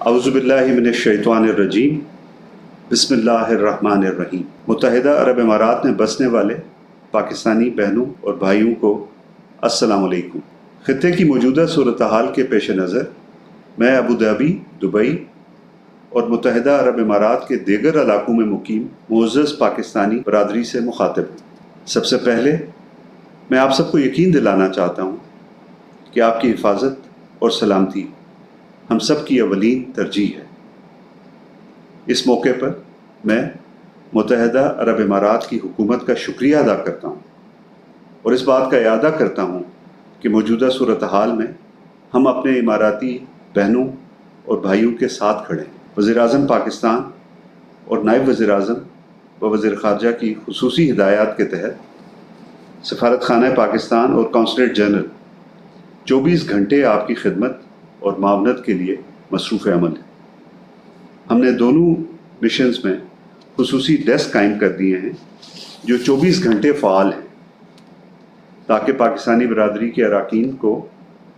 اعوذ باللہ من الشیطان الرجیم بسم اللہ الرحمن الرحیم۔ متحدہ عرب امارات میں بسنے والے پاکستانی بہنوں اور بھائیوں کو السلام علیکم۔ خطے کی موجودہ صورتحال کے پیش نظر میں ابوظہبی، دبئی اور متحدہ عرب امارات کے دیگر علاقوں میں مقیم معزز پاکستانی برادری سے مخاطب ہوں۔ سب سے پہلے میں آپ سب کو یقین دلانا چاہتا ہوں کہ آپ کی حفاظت اور سلامتی ہم سب کی اولین ترجیح ہے۔ اس موقع پر میں متحدہ عرب امارات کی حکومت کا شکریہ ادا کرتا ہوں اور اس بات کا اعادہ کرتا ہوں کہ موجودہ صورتحال میں ہم اپنے اماراتی بہنوں اور بھائیوں کے ساتھ کھڑے ہیں۔ وزیر اعظم پاکستان اور نائب وزیر اعظم و وزیر خارجہ کی خصوصی ہدایات کے تحت سفارت خانہ پاکستان اور قونصلیٹ جنرل 24 گھنٹے آپ کی خدمت اور معاونت کے لیے مصروف عمل ہے۔ ہم نے دونوں مشنز میں خصوصی ڈیسک قائم کر دیے ہیں جو 24 گھنٹے فعال ہیں تاکہ پاکستانی برادری کے اراکین کو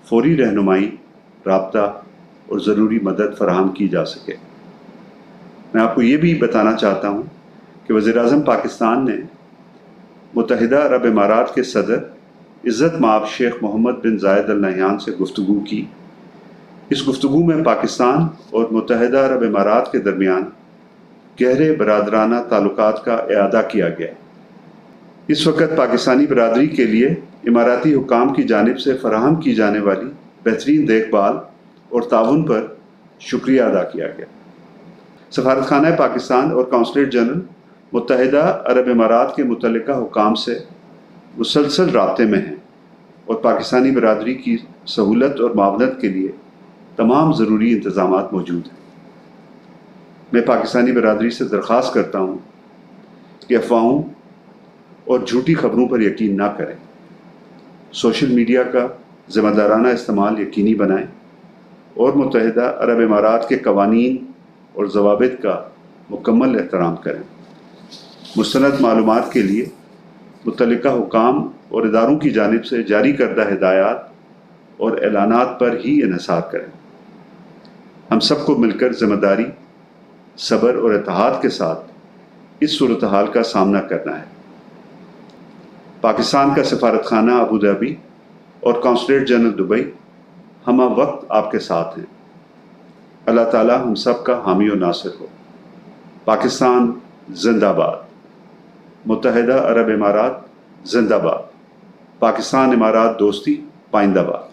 فوری رہنمائی، رابطہ اور ضروری مدد فراہم کی جا سکے۔ میں آپ کو یہ بھی بتانا چاہتا ہوں کہ وزیر اعظم پاکستان نے متحدہ عرب امارات کے صدر عزت مآب شیخ محمد بن زاید ال نہیان سے گفتگو کی۔ اس گفتگو میں پاکستان اور متحدہ عرب امارات کے درمیان گہرے برادرانہ تعلقات کا اعادہ کیا گیا۔ اس وقت پاکستانی برادری کے لیے اماراتی حکام کی جانب سے فراہم کی جانے والی بہترین دیکھ بھال اور تعاون پر شکریہ ادا کیا گیا۔ سفارت خانہ پاکستان اور قونصلیٹ جنرل متحدہ عرب امارات کے متعلقہ حکام سے مسلسل رابطے میں ہیں اور پاکستانی برادری کی سہولت اور معاونت کے لیے تمام ضروری انتظامات موجود ہیں۔ میں پاکستانی برادری سے درخواست کرتا ہوں کہ افواہوں اور جھوٹی خبروں پر یقین نہ کریں، سوشل میڈیا کا ذمہ دارانہ استعمال یقینی بنائیں اور متحدہ عرب امارات کے قوانین اور ضوابط کا مکمل احترام کریں۔ مستند معلومات کے لیے متعلقہ حکام اور اداروں کی جانب سے جاری کردہ ہدایات اور اعلانات پر ہی انحصار کریں۔ ہم سب کو مل کر ذمہ داری، صبر اور اتحاد کے ساتھ اس صورتحال کا سامنا کرنا ہے۔ پاکستان کا سفارت خانہ ابوظہبی اور قونصلیٹ جنرل دبئی ہمہ وقت آپ کے ساتھ ہیں۔ اللہ تعالی ہم سب کا حامی و ناصر ہو۔ پاکستان زندہ باد، متحدہ عرب امارات زندہ باد، پاکستان امارات دوستی پائندہ باد۔